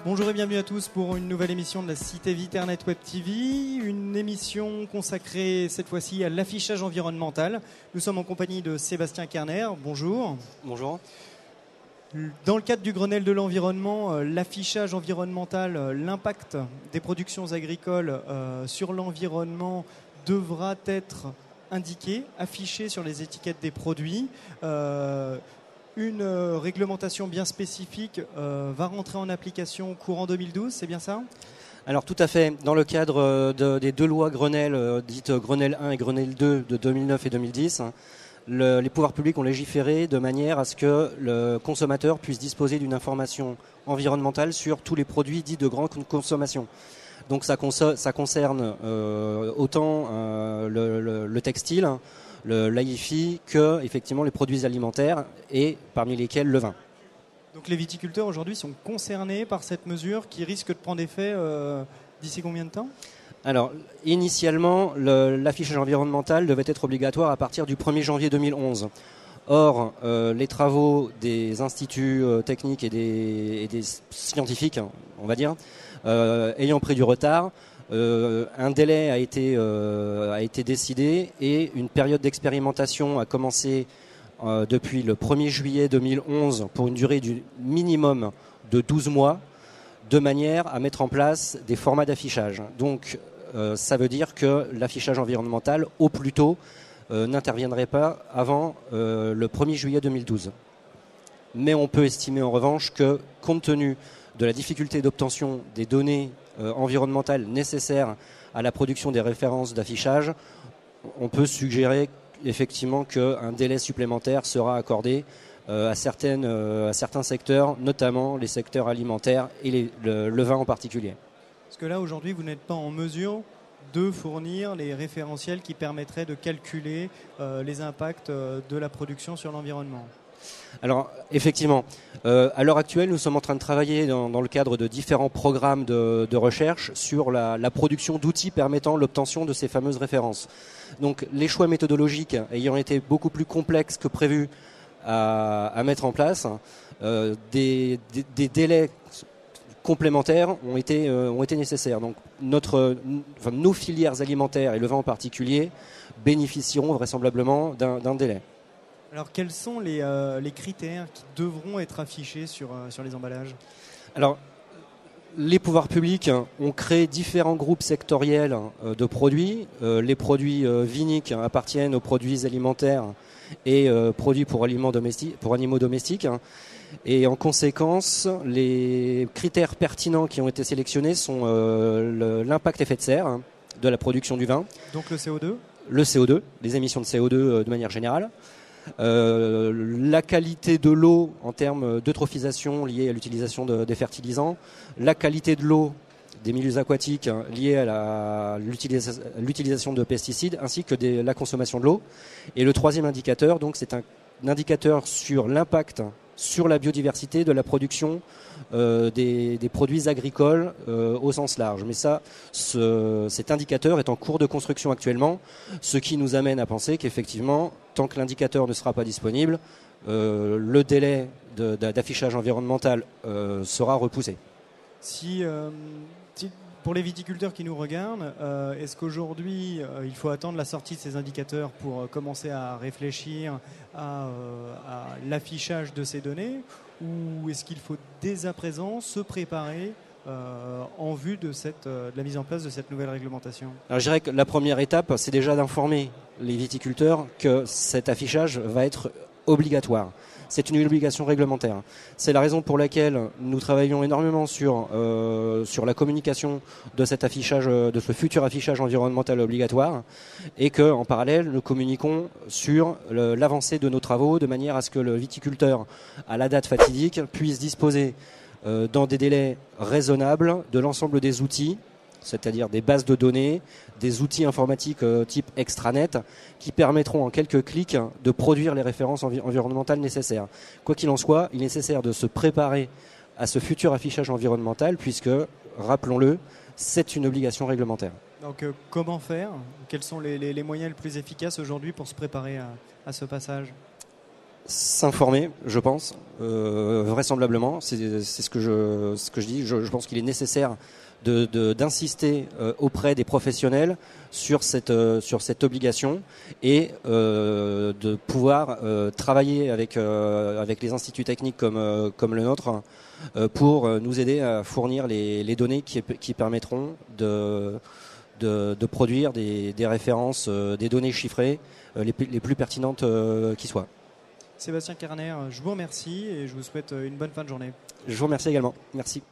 Bonjour et bienvenue à tous pour une nouvelle émission de la Cité Viternet Web TV, une émission consacrée cette fois-ci à l'affichage environnemental. Nous sommes en compagnie de Sébastien Kerner. Bonjour. Bonjour. Dans le cadre du Grenelle de l'environnement, l'affichage environnemental, l'impact des productions agricoles sur l'environnement devra être indiqué, affiché sur les étiquettes des produits. Une réglementation bien spécifique va rentrer en application courant 2012, c'est bien ça ? Alors tout à fait, dans le cadre des deux lois Grenelle, dites Grenelle 1 et Grenelle 2 de 2009 et 2010, les pouvoirs publics ont légiféré de manière à ce que le consommateur puisse disposer d'une information environnementale sur tous les produits dits de grande consommation. Donc ça concerne autant le textile, l'AIFI que effectivement les produits alimentaires et parmi lesquels le vin. Donc les viticulteurs aujourd'hui sont concernés par cette mesure qui risque de prendre effet d'ici combien de temps ? Alors, initialement, l'affichage environnemental devait être obligatoire à partir du 1er janvier 2011. Or, les travaux des instituts techniques et des scientifiques, on va dire, ayant pris du retard, un délai a été décidé et une période d'expérimentation a commencé depuis le 1er juillet 2011 pour une durée du minimum de 12 mois, de manière à mettre en place des formats d'affichage. Donc, ça veut dire que l'affichage environnemental, au plus tôt, n'interviendrait pas avant le 1er juillet 2012. Mais on peut estimer en revanche que, compte tenu de la difficulté d'obtention des données environnementales nécessaires à la production des références d'affichage, on peut suggérer effectivement qu'un délai supplémentaire sera accordé à certains secteurs, notamment les secteurs alimentaires et le vin en particulier. Parce que là, aujourd'hui, vous n'êtes pas en mesure de fournir les référentiels qui permettraient de calculer les impacts de la production sur l'environnement. Alors, effectivement, à l'heure actuelle, nous sommes en train de travailler dans le cadre de différents programmes de recherche sur la production d'outils permettant l'obtention de ces fameuses références. Donc, les choix méthodologiques ayant été beaucoup plus complexes que prévu à mettre en place, des délais complémentaires ont été nécessaires. Donc nos filières alimentaires et le vin en particulier bénéficieront vraisemblablement d'un délai. Alors quels sont les critères qui devront être affichés sur les emballages ? Alors les pouvoirs publics ont créé différents groupes sectoriels de produits. Les produits viniques appartiennent aux produits alimentaires et produits pour animaux domestiques. Et en conséquence, les critères pertinents qui ont été sélectionnés sont l'impact effet de serre de la production du vin. Donc le CO2 ? Le CO2, les émissions de CO2 de manière générale. La qualité de l'eau en termes d'eutrophisation liée à l'utilisation des fertilisants. La qualité de l'eau des milieux aquatiques liés à l'utilisation de pesticides ainsi que la consommation de l'eau. Et le troisième indicateur, donc, c'est un indicateur sur l'impact sur la biodiversité de la production des produits agricoles au sens large. Mais cet indicateur est en cours de construction actuellement, ce qui nous amène à penser qu'effectivement, tant que l'indicateur ne sera pas disponible, le délai d'affichage environnemental sera repoussé. Pour les viticulteurs qui nous regardent, est-ce qu'aujourd'hui, il faut attendre la sortie de ces indicateurs pour commencer à réfléchir à l'affichage de ces données, ou est-ce qu'il faut dès à présent se préparer en vue de la mise en place de cette nouvelle réglementation ? Alors, je dirais que la première étape, c'est déjà d'informer les viticulteurs que cet affichage va être obligatoire. C'est une obligation réglementaire. C'est la raison pour laquelle nous travaillons énormément sur la communication de cet affichage, de ce futur affichage environnemental obligatoire, et qu'en parallèle, nous communiquons sur l'avancée de nos travaux de manière à ce que le viticulteur, à la date fatidique, puisse disposer dans des délais raisonnables de l'ensemble des outils, c'est-à-dire des bases de données, des outils informatiques type extranet, qui permettront en quelques clics de produire les références environnementales nécessaires. Quoi qu'il en soit, il est nécessaire de se préparer à ce futur affichage environnemental, puisque, rappelons-le, c'est une obligation réglementaire. Donc comment faire ? Quels sont les moyens les plus efficaces aujourd'hui pour se préparer à ce passage ? s'informer, je pense, vraisemblablement. C'est ce que je dis. Je pense qu'il est nécessaire d'insister auprès des professionnels sur cette obligation et de pouvoir travailler avec les instituts techniques comme le nôtre pour nous aider à fournir les données qui permettront de produire des références, des données chiffrées les plus pertinentes qui soient. Sébastien Kerner, je vous remercie et je vous souhaite une bonne fin de journée. Je vous remercie également. Merci.